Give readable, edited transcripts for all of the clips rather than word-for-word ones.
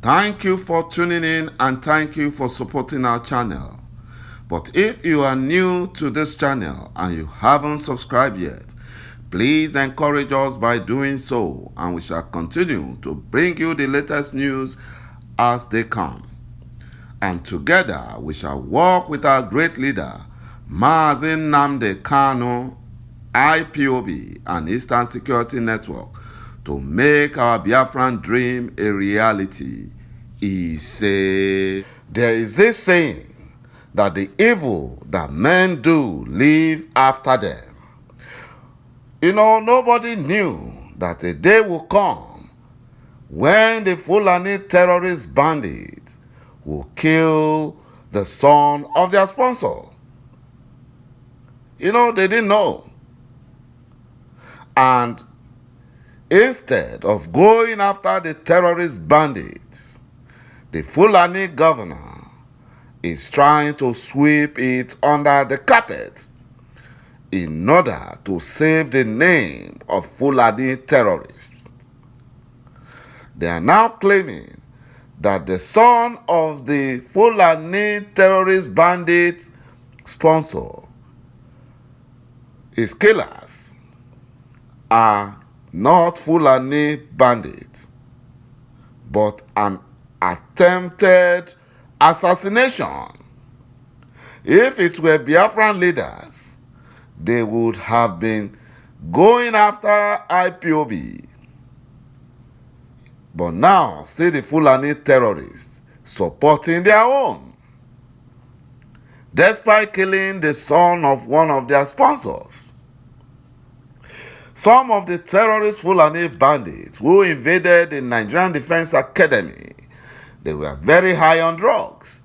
Thank you for tuning in and thank you for supporting our channel. But if you are new to this channel and you haven't subscribed yet, please encourage us by doing so, and we shall continue to bring you the latest news as they come. And together we shall work with our great leader, Maazị Nnamdi Kanu, IPOB, and Eastern Security Network to make our Biafran dream a reality. He said, there is this saying that the evil that men do live after them. You know, nobody knew that a day will come when the Fulani terrorist bandits will kill the son of their sponsor. You know, they didn't know. And instead of going after the terrorist bandits, the Fulani governor is trying to sweep it under the carpet in order to save the name of Fulani terrorists. They are now claiming that the son of the Fulani terrorist bandit sponsor, his killers, are not Fulani bandits, but an attempted assassination. If it were Biafran leaders, they would have been going after IPOB. But now, see the Fulani terrorists supporting their own, despite killing the son of one of their sponsors. Some of the terrorist Fulani bandits who invaded the Nigerian Defense Academy, they were very high on drugs,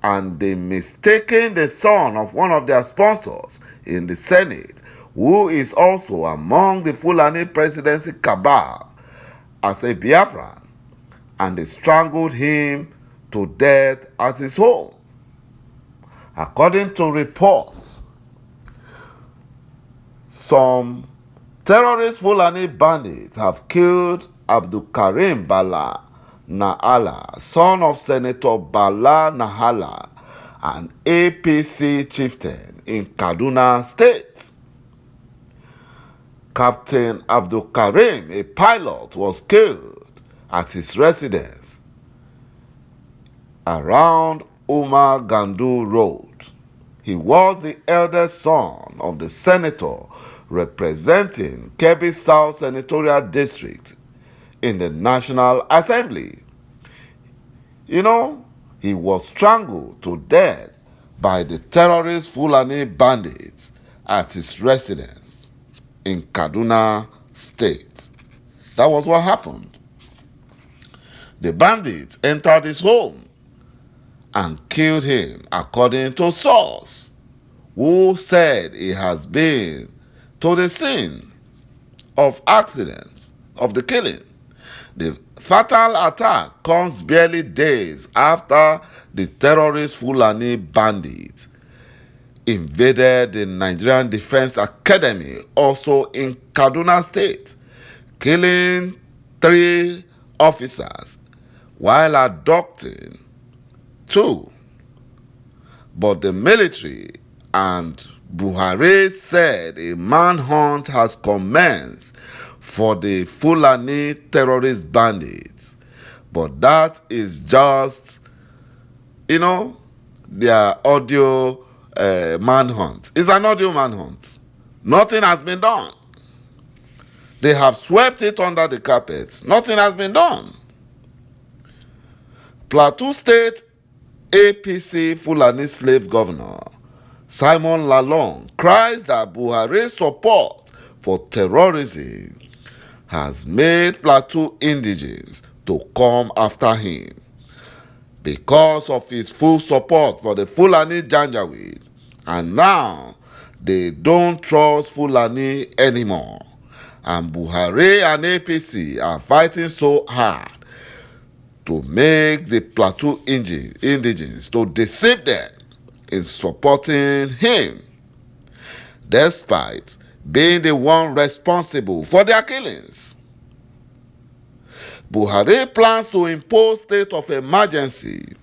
and they mistaken the son of one of their sponsors in the Senate, who is also among the Fulani presidency cabal, as a Biafran, and they strangled him to death at his home. According to reports, some terrorist Fulani bandits have killed Abdulkarim Bala Nahala, son of Senator Bala Nahala, an APC chieftain in Kaduna State. Captain Abdulkarim, a pilot, was killed at his residence around Umar Gandu Road. He was the eldest son of the senator representing Kebbi South Senatorial District in the National Assembly. You know, he was strangled to death by the terrorist Fulani bandits at his residence in Kaduna State. That was what happened. The bandits entered his home and killed him, according to source, who said he has been to the scene of accidents of the killing. The fatal attack comes barely days after the terrorist Fulani bandits invaded the Nigerian Defense Academy, also in Kaduna State, killing 3 officers while abducting 2. But the military and Buhari said a manhunt has commenced for the Fulani terrorist bandits. But that is just, you know, their audio manhunt. It's an audio manhunt. Nothing has been done. They have swept it under the carpet. Nothing has been done. Plateau State APC Fulani slave governor Simon Lalong cries that Buhari's support for terrorism has made Plateau indigents to come after him because of his full support for the Fulani Janjaweed, and now they don't trust Fulani anymore, and Buhari and APC are fighting so hard to make the Plateau indigents to deceive them in supporting him, despite being the one responsible for their killings. Buhari plans to impose state of emergency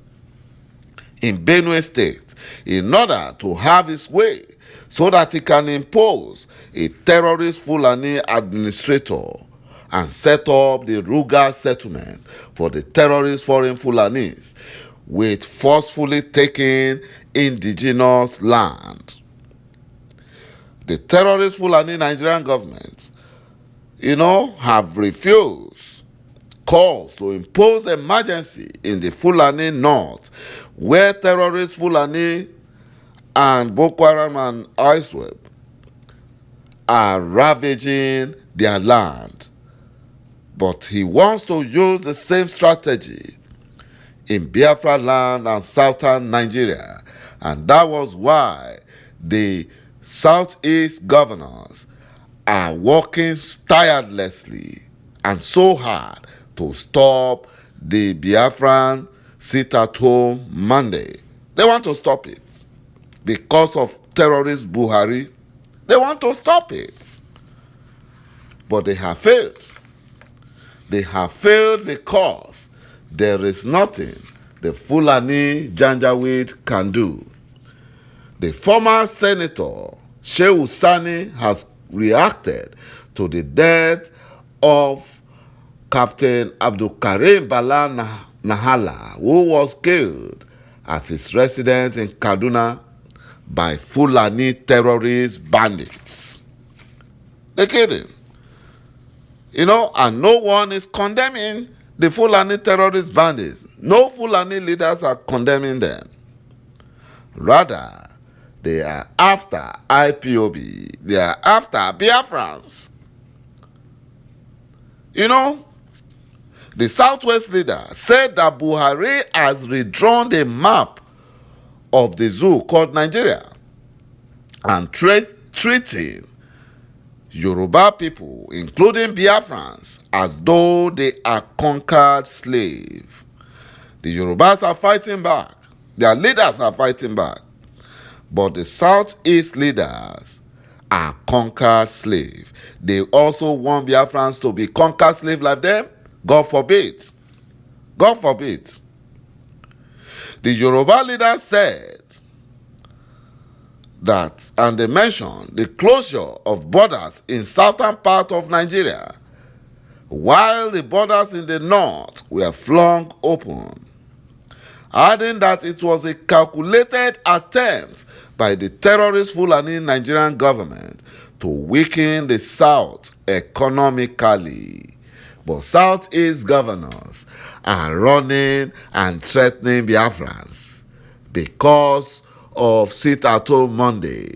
in Benue State in order to have his way so that he can impose a terrorist Fulani administrator and set up the Ruga settlement for the terrorist foreign Fulanis with forcefully taking indigenous land. The terrorist Fulani Nigerian government, have refused calls to impose emergency in the Fulani North, where terrorist Fulani and Boko Haram and ISWAP are ravaging their land. But he wants to use the same strategy in Biafra land and southern Nigeria. And that was why the Southeast governors are working tirelessly and so hard to stop the Biafran sit-at-home mandate. They want to stop it because of terrorist Buhari. They want to stop it. But they have failed. They have failed because there is nothing the Fulani Janjaweed can do. The former senator, Shehu Sani, has reacted to the death of Captain Abdul Karim Bala Nahala, who was killed at his residence in Kaduna by Fulani terrorist bandits. They killed him. And no one is condemning the Fulani terrorist bandits. No Fulani leaders are condemning them. Rather, they are after IPOB. They are after Biafrans. The Southwest leader said that Buhari has redrawn the map of the zoo called Nigeria and treating Yoruba people, including Biafrans, as though they are conquered slaves. The Yorubas are fighting back. Their leaders are fighting back. But the Southeast leaders are conquered slaves. They also want Biafrans to be conquered slaves like them. God forbid. God forbid. The Yoruba leader said that, and they mentioned the closure of borders in southern part of Nigeria, while the borders in the north were flung open, adding that it was a calculated attempt by the terrorist Fulani Nigerian government to weaken the South economically. But Southeast governors are running and threatening Biafrans because of sit-at-home Monday,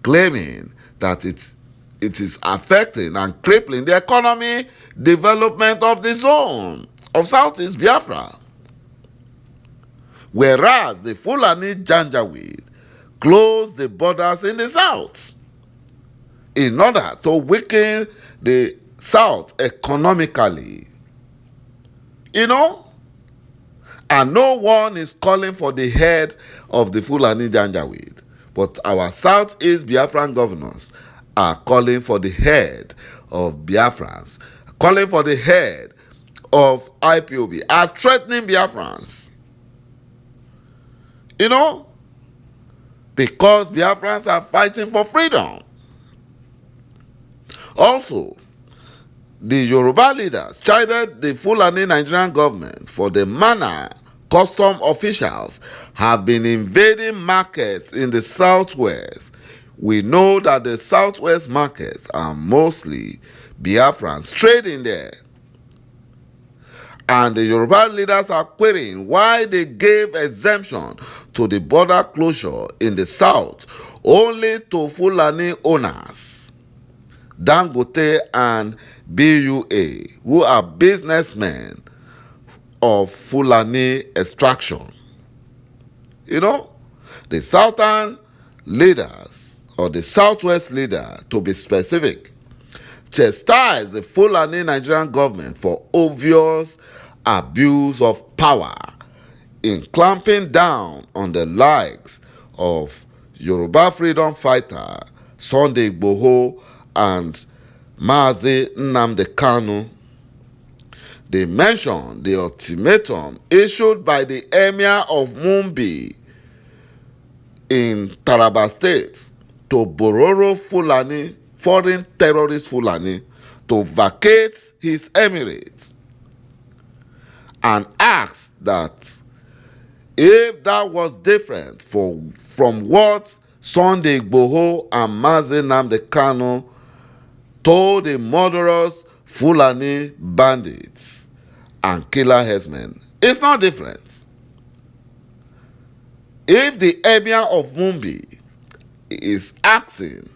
claiming that it is affecting and crippling the economy development of the zone of Southeast Biafra. Whereas the Fulani Janjaweed closed the borders in the south in order to weaken the South economically. And no one is calling for the head of the Fulani Janjaweed, but our Southeast Biafran governors are calling for the head of Biafrans, calling for the head of IPOB, are threatening Biafrans. Because Biafrans are fighting for freedom. Also, the Yoruba leaders chided the Fulani Nigerian government for the manner custom officials have been invading markets in the southwest. We know that the southwest markets are mostly Biafrans trading there. And the Yoruba leaders are querying why they gave exemption to the border closure in the south only to Fulani owners, Dangote and BUA, who are businessmen of Fulani extraction. The southern leaders, or the southwest leader to be specific, chastised the Fulani Nigerian government for obvious abuse of power in clamping down on the likes of Yoruba freedom fighter Sunday Igboho and Mazi Nnamdi Kanu. They mentioned the ultimatum issued by the Emir of Mumbi in Taraba State to Bororo Fulani, foreign terrorist Fulani, to vacate his emirate, and asked that if that was different from what Sunday Igboho and Mazi Nnamdi Kanu told the murderous Fulani bandits and killer herdsmen, it's not different. If the Emir of Mumbi is asking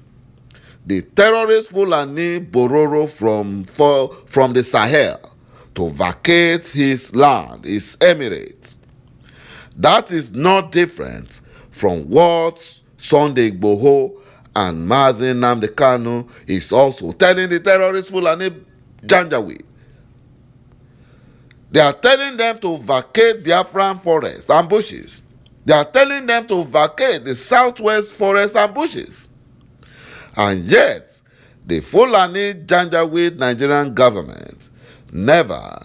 the terrorist Fulani Bororo from the Sahel to vacate his land, his emirate, that is not different from what Sunday Igboho and Mazi Nnamdi Kanu is also telling the terrorist Fulani Janjaweed. They are telling them to vacate Biafran forests and bushes. They are telling them to vacate the southwest forests and bushes. And yet, the Fulani Janjaweed Nigerian government never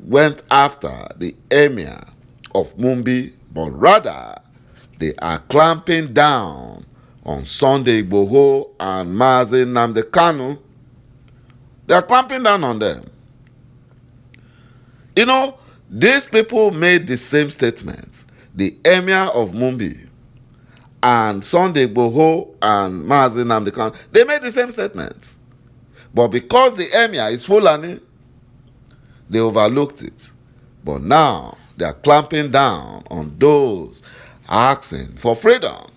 went after the Emir of Mumbi, but rather they are clamping down on Sunday Igboho and Mazi Nnamdi Kanu. They are clamping down on them. You know, these people made the same statement. The Emir of Mumbi and Sunday Igboho and Mazi Nnamdi Kanu, they made the same statement. But because the Emir is Fulani, they overlooked it. But now they are clamping down on those asking for freedom.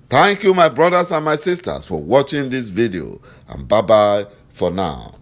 Thank you, my brothers and my sisters, for watching this video, and bye-bye for now.